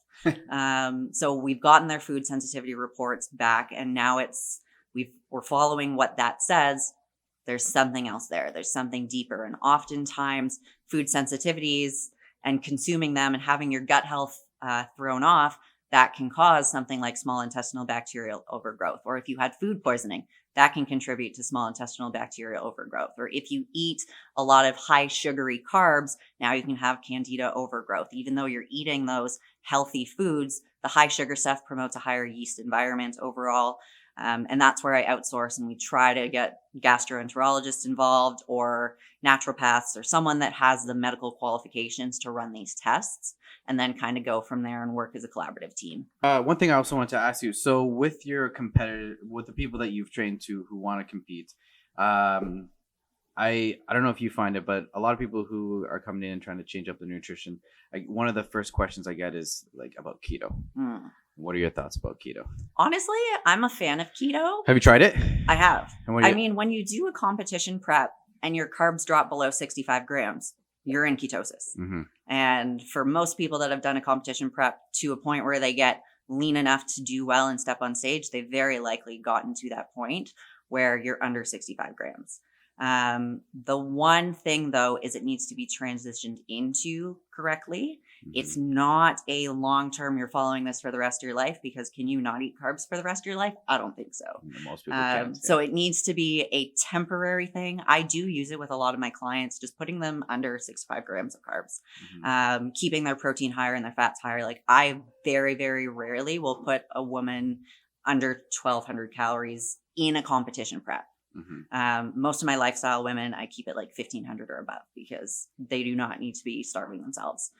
So we've gotten their food sensitivity reports back, and now we're following what that says. There's something else there. There's something deeper. And oftentimes food sensitivities and consuming them and having your gut health thrown off, that can cause something like small intestinal bacterial overgrowth. Or if you had food poisoning, that can contribute to small intestinal bacterial overgrowth. Or if you eat a lot of high sugary carbs, now you can have candida overgrowth. Even though you're eating those healthy foods, the high sugar stuff promotes a higher yeast environment overall. And that's where I outsource, and we try to get gastroenterologists involved, or naturopaths, or someone that has the medical qualifications to run these tests, and then kind of go from there and work as a collaborative team. One thing I also want to ask you. So with your competitor, with the people that you've trained to who want to compete, I don't know if you find it, but a lot of people who are coming in and trying to change up their nutrition, like one of the first questions I get is like about keto. What are your thoughts about keto? Honestly, I'm a fan of keto. Have you tried it? I have. And what do I you- mean, when you do a competition prep and your carbs drop below 65 grams, you're in ketosis. Mhm. And for most people that have done a competition prep to a point where they get lean enough to do well and step on stage, they've very likely gotten to that point where you're under 65 grams. The one thing, though, is it needs to be transitioned into correctly. It's not a long-term, you're following this for the rest of your life, because can you not eat carbs for the rest of your life? I don't think so. Most people can't. So it needs to be a temporary thing. I do use it with a lot of my clients, just putting them under 65 grams of carbs, keeping their protein higher and their fats higher. Like I very, very rarely will put a woman under 1,200 calories in a competition prep. Most of my lifestyle women, I keep it like 1,500 or above, because they do not need to be starving themselves.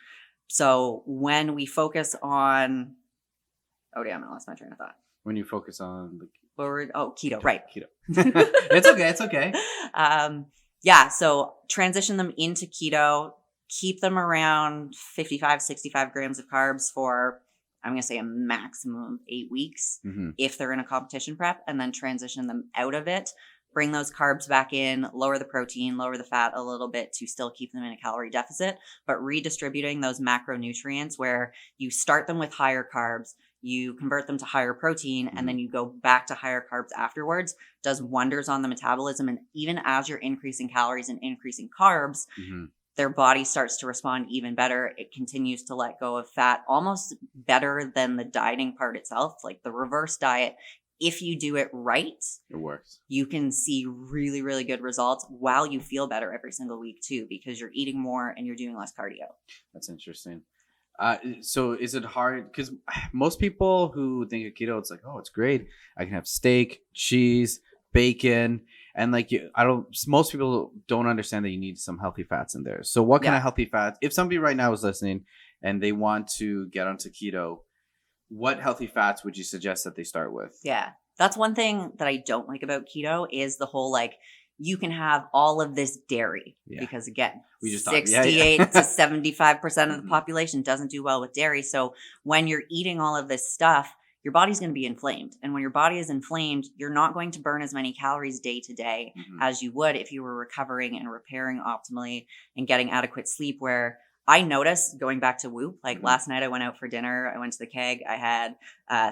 So when we focus on, oh damn, I lost my train of thought. When you focus on the keto, right? Keto. It's okay. It's okay. Yeah. So transition them into keto, keep them around 55, 65 grams of carbs for, I'm going to say a maximum of 8 weeks if they're in a competition prep, and then transition them out of it. Bring those carbs back in, lower the protein, lower the fat a little bit to still keep them in a calorie deficit, but redistributing those macronutrients where you start them with higher carbs, you convert them to higher protein, and then you go back to higher carbs afterwards, does wonders on the metabolism. And even as you're increasing calories and increasing carbs, their body starts to respond even better. It continues to let go of fat almost better than the dieting part itself, like the reverse diet. If you do it right, it works. You can see really, really good results while you feel better every single week too, because you're eating more and you're doing less cardio. That's interesting. So is it hard? Because most people who think of keto, it's like, oh, it's great. I can have steak, cheese, bacon, and most people don't understand that you need some healthy fats in there. So what kind of healthy fats? If somebody right now is listening and they want to get onto keto, what healthy fats would you suggest that they start with? Yeah, that's one thing that I don't like about keto is the whole you can have all of this dairy because again, we just 68 to 75% of the population doesn't do well with dairy. So when you're eating all of this stuff, your body's going to be inflamed. And when your body is inflamed, you're not going to burn as many calories day to day as you would if you were recovering and repairing optimally and getting adequate sleep. Where I noticed going back to Whoop, last night I went out for dinner. I went to the Keg. I had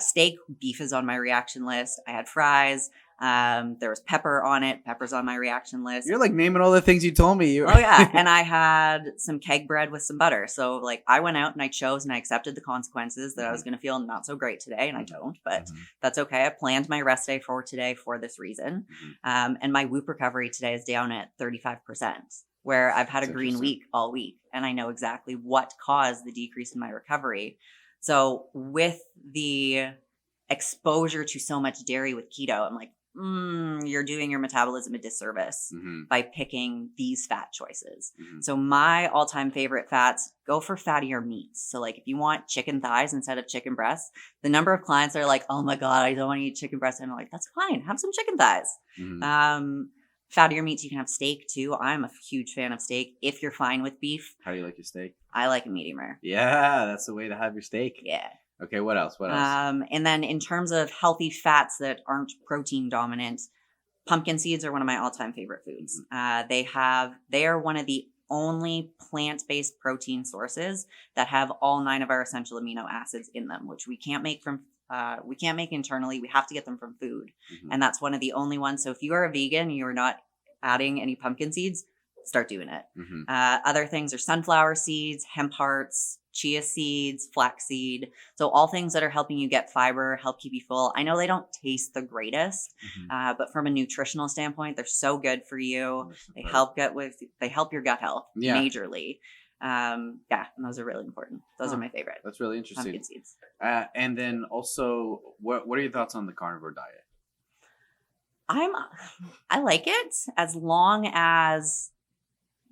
steak. Beef is on my reaction list. I had fries. There was pepper on it. Pepper's on my reaction list. You're naming all the things you told me. Oh yeah. And I had some Keg bread with some butter. So I went out and I chose and I accepted the consequences that I was going to feel not so great today. And I don't, but that's okay. I planned my rest day for today for this reason. And my Whoop recovery today is down at 35%, where I've had a green week all week. And I know exactly what caused the decrease in my recovery. So with the exposure to so much dairy with keto, I'm like, you're doing your metabolism a disservice by picking these fat choices. So my all-time favorite fats, go for fattier meats. So if you want chicken thighs instead of chicken breasts, the number of clients that are like, oh my God, I don't want to eat chicken breasts. And I'm like, that's fine. Have some chicken thighs. Fattier meats, you can have steak too. I'm a huge fan of steak if you're fine with beef. How do you like your steak? I like a medium rare. Yeah, that's the way to have your steak. Yeah. Okay, what else? And then in terms of healthy fats that aren't protein dominant, pumpkin seeds are one of my all-time favorite foods. They are one of the only plant-based protein sources that have all 9 of our essential amino acids in them, which we can't make internally. We have to get them from food. And that's one of the only ones. So if you are a vegan and you're not adding any pumpkin seeds, start doing it. Other things are sunflower seeds, hemp hearts, chia seeds, flaxseed. So all things that are helping you get fiber, help keep you full. I know they don't taste the greatest, but from a nutritional standpoint, they're so good for you. They help your gut health majorly. And those are really important. Those are my favorite. That's really interesting. Pumpkin seeds. And then also, what are your thoughts on the carnivore diet? I like it as long as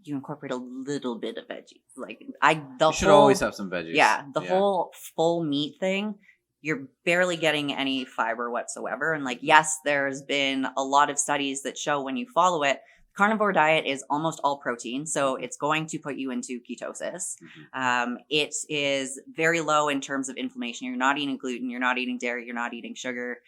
you incorporate a little bit of veggies. You should always have some veggies. Yeah, the whole full meat thing, you're barely getting any fiber whatsoever. And yes, there's been a lot of studies that show when you follow it, carnivore diet is almost all protein, so it's going to put you into ketosis. It is very low in terms of inflammation. You're not eating gluten, you're not eating dairy, you're not eating sugar.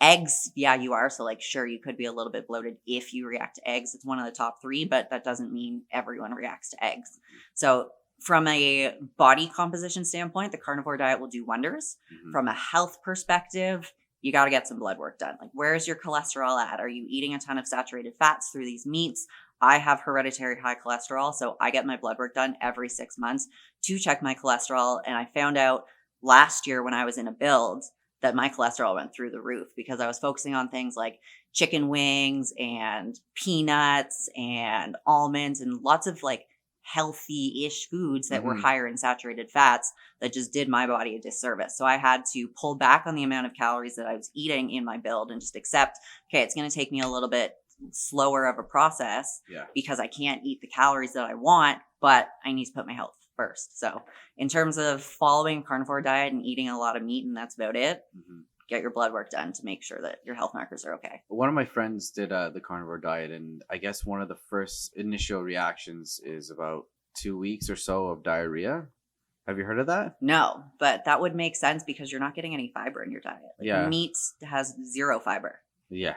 Eggs, you are. So sure, you could be a little bit bloated if you react to eggs. It's one of the top 3, but that doesn't mean everyone reacts to eggs. So from a body composition standpoint, the carnivore diet will do wonders. From a health perspective, you got to get some blood work done. Where's your cholesterol at? Are you eating a ton of saturated fats through these meats? I have hereditary high cholesterol, so I get my blood work done every 6 months to check my cholesterol. And I found out last year when I was in a build that my cholesterol went through the roof because I was focusing on things like chicken wings and peanuts and almonds and lots of like healthy-ish foods that were higher in saturated fats that just did my body a disservice. So I had to pull back on the amount of calories that I was eating in my build and just accept, okay, it's going to take me a little bit slower of a process because I can't eat the calories that I want, but I need to put my health first. So in terms of following a carnivore diet and eating a lot of meat, and that's about it, get your blood work done to make sure that your health markers are okay. One of my friends did the carnivore diet, and I guess one of the first initial reactions is about 2 weeks or so of diarrhea. Have you heard of that? No, but that would make sense because you're not getting any fiber in your diet. Like meat has 0 fiber. Yeah,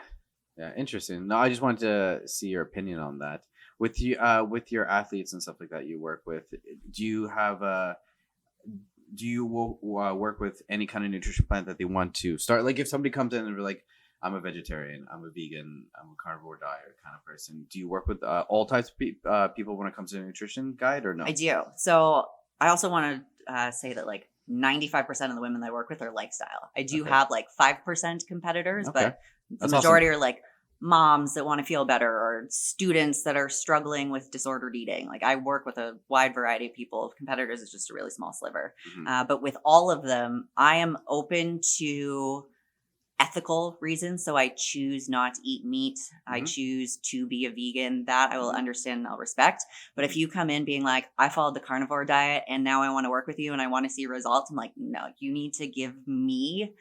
interesting. No, I just wanted to see your opinion on that. With you, with your athletes and stuff like that you work with, do you have work with any kind of nutrition plan that they want to start? Like if somebody comes in and they're like, I'm a vegetarian, I'm a vegan, I'm a carnivore diet kind of person. Do you work with all types of people when it comes to a nutrition guide or no? I do. So I also want to say that like 95% of the women that I work with are lifestyle. I do have like 5% competitors, but the majority are like moms that want to feel better or students that are struggling with disordered eating. Like I work with a wide variety of people. Competitors is just a really small sliver. But with all of them, I am open to ethical reasons. So I choose not to eat meat. I choose to be a vegan. That I will understand and I'll respect. But if you come in being like, I followed the carnivore diet and now I want to work with you and I want to see results, I'm like, no, you need to give me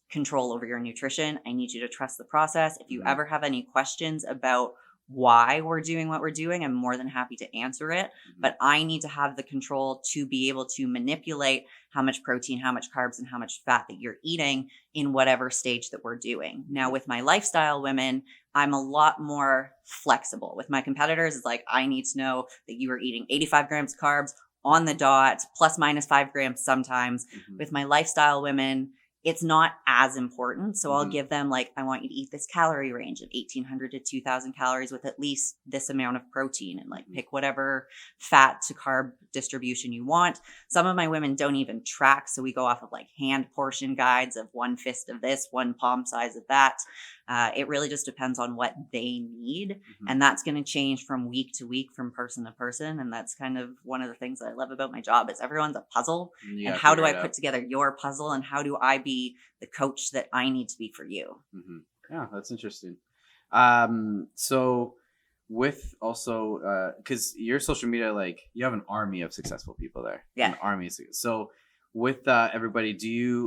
control over your nutrition. I need you to trust the process. If you ever have any questions about why we're doing what we're doing, I'm more than happy to answer it. But I need to have the control to be able to manipulate how much protein, how much carbs, and how much fat that you're eating in whatever stage that we're doing. Now, with my lifestyle women, I'm a lot more flexible. With my competitors, it's like, I need to know that you are eating 85 grams of carbs on the dot, plus minus 5 grams sometimes. With my lifestyle women, it's not as important. So I'll give them like, I want you to eat this calorie range of 1,800 to 2,000 calories with at least this amount of protein and like pick whatever fat to carb distribution you want. Some of my women don't even track. So we go off of like hand portion guides of 1 fist of this, 1 palm size of that. It really just depends on what they need. And that's going to change from week to week, from person to person. And that's kind of one of the things that I love about my job is everyone's a puzzle. And how do I put together your puzzle and how do I be the coach that I need to be for you? Yeah, that's interesting. So with also, because your social media, like you have an army of successful people there. Yeah. An army. So with everybody,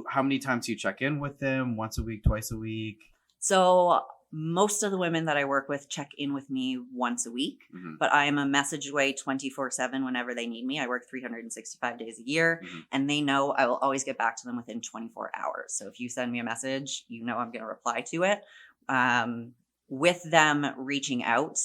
how many times do you check in with them? Once a week, twice a week? So most of the women that I work with check in with me once a week, but I am a message away 24/7 whenever they need me. I work 365 days a year and they know I will always get back to them within 24 hours. So if you send me a message, you know I'm going to reply to it. With them reaching out,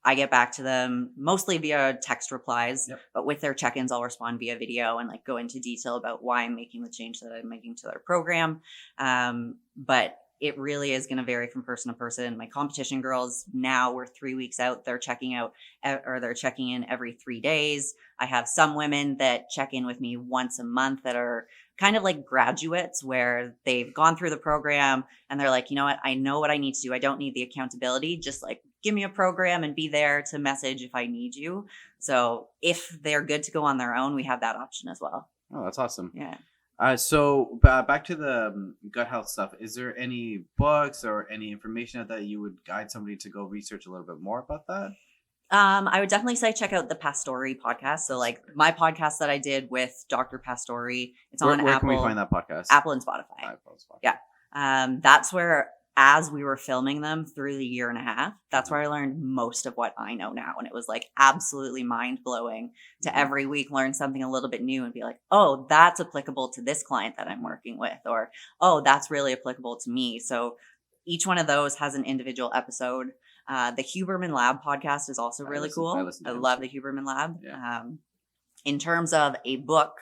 I get back to them mostly via text replies, but with their check-ins, I'll respond via video and like go into detail about why I'm making the change that I'm making to their program. But it really is going to vary from person to person. My competition girls, now we're 3 weeks out. They're checking in every 3 days. I have some women that check in with me once a month that are kind of like graduates where they've gone through the program and they're like, you know what? I know what I need to do. I don't need the accountability. Just like give me a program and be there to message if I need you. So if they're good to go on their own, we have that option as well. Oh, that's awesome. Yeah. So back to the gut health stuff. Is there any books or any information that you would guide somebody to go research a little bit more about that? I would definitely say check out the Pastori podcast. So like my podcast that I did with Dr. Pastori, it's on Apple. Where can we find that podcast? Apple and Spotify. Yeah. That's where, as we were filming them through the year and a half, that's where I learned most of what I know now. And it was like absolutely mind blowing to every week learn something a little bit new and be like, oh, that's applicable to this client that I'm working with, or, oh, that's really applicable to me. So each one of those has an individual episode. The Huberman Lab podcast is also really cool. I love the Huberman Lab. Yeah. In terms of a book,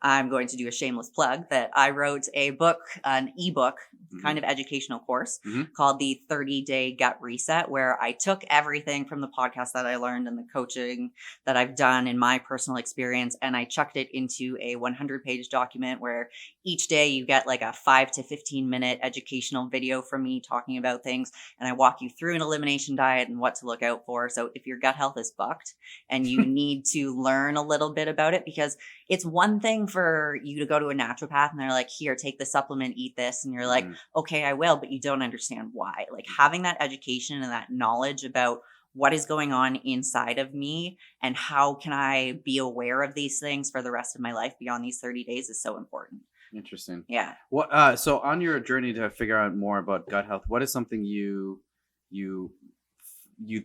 I'm going to do a shameless plug that I wrote a book, an ebook, kind of educational course called the 30-Day Gut Reset, where I took everything from the podcast that I learned and the coaching that I've done in my personal experience, and I chucked it into a 100-page document where each day you get like a 5 to 15 minute educational video from me talking about things, and I walk you through an elimination diet and what to look out for. So if your gut health is fucked and you need to learn a little bit about it, because it's one thing for you to go to a naturopath and they're like, here, take the supplement, eat this. And you're like, okay, I will, but you don't understand why. Like having that education and that knowledge about what is going on inside of me and how can I be aware of these things for the rest of my life beyond these 30 days is so important. Interesting. Yeah. What? So on your journey to figure out more about gut health, what is something you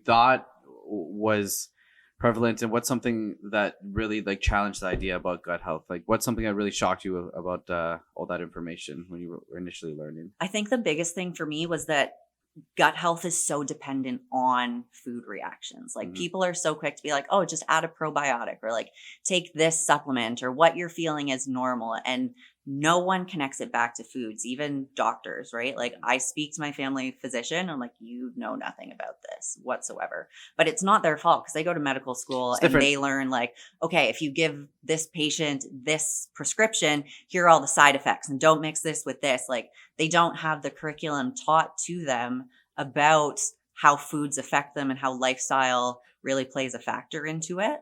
thought was prevalent, and what's something that really like challenged the idea about gut health? Like what's something that really shocked you about all that information when you were initially learning? I think the biggest thing for me was that gut health is so dependent on food reactions. Like people are so quick to be like, oh, just add a probiotic or like take this supplement or what you're feeling is normal. And no one connects it back to foods, even doctors, right? Like I speak to my family physician. I'm like, you know nothing about this whatsoever, but it's not their fault because they go to medical school and they learn like, okay, if you give this patient this prescription, here are all the side effects and don't mix this with this. Like they don't have the curriculum taught to them about how foods affect them and how lifestyle really plays a factor into it.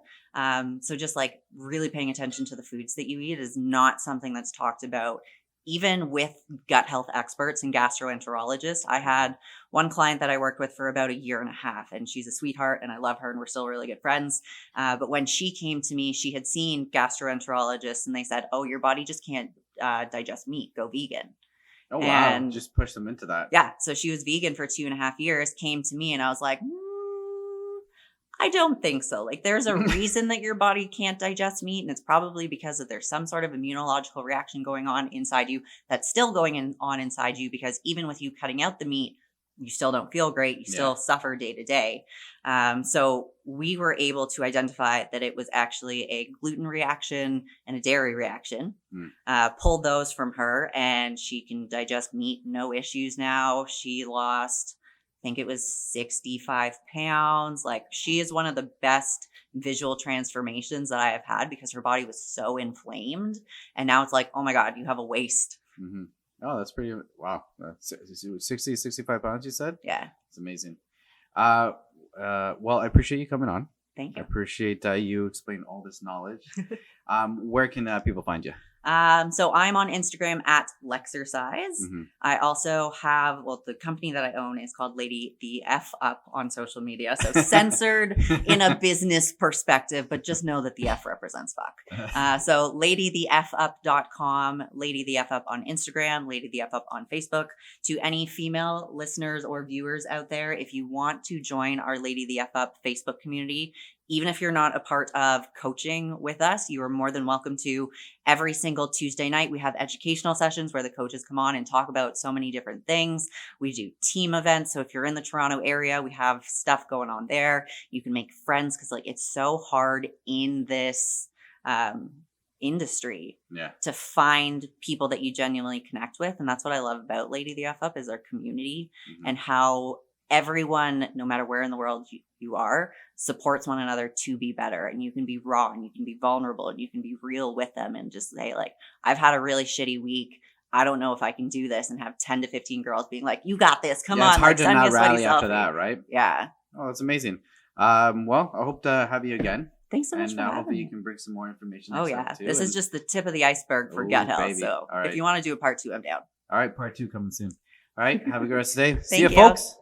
So just like really paying attention to the foods that you eat is not something that's talked about, even with gut health experts and gastroenterologists. I had one client that I worked with for about 1.5 years, and she's a sweetheart and I love her and we're still really good friends. But when she came to me, she had seen gastroenterologists and they said, oh, your body just can't digest meat, go vegan. Oh, wow. And just push them into that. Yeah. So she was vegan for 2.5 years, came to me and I was like, I don't think so. Like there's a reason that your body can't digest meat, and it's probably because of there's some sort of immunological reaction going on inside you that's still going on inside you, because even with you cutting out the meat, you still don't feel great. You still suffer day to day. So we were able to identify that it was actually a gluten reaction and a dairy reaction. Pulled those from her and she can digest meat, no issues now. She lost, I think it was 65 pounds. Like she is one of the best visual transformations that I have had because her body was so inflamed. And now it's like, oh my God, you have a waist. Oh, that's pretty, wow. 60, 65 pounds, you said? Yeah. It's amazing. Well, I appreciate you coming on. Thank you. I appreciate you explaining all this knowledge. Where can people find you? So I'm on Instagram at Lexercise. I also have, the company that I own is called Lady the F Up on social media. So censored in a business perspective, but just know that the F represents fuck. So ladytheup.com, Lady the F Up on Instagram, Lady the F Up on Facebook. To any female listeners or viewers out there, if you want to join our Lady the F Up Facebook community, even if you're not a part of coaching with us, you are more than welcome to. Every single Tuesday night, we have educational sessions where the coaches come on and talk about so many different things. We do team events. So if you're in the Toronto area, we have stuff going on there. You can make friends because it's so hard in this industry to find people that you genuinely connect with. And that's what I love about Lady the F Up is our community and how everyone, no matter where in the world you are, supports one another to be better. And you can be raw and you can be vulnerable and you can be real with them and just say like, I've had a really shitty week. I don't know if I can do this, and have 10 to 15 girls being like, you got this. Come on. It's hard like, to not rally after that, right? Yeah. Oh, that's amazing. Well, I hope to have you again. Thanks so much for having hopefully me. you can bring some more information. Oh yeah. This is just the tip of the iceberg for gut health. Baby. So right. if you want to do a part 2, I'm down. All right. Part 2 coming soon. All right. Have a good rest of the day. See Thank you, folks.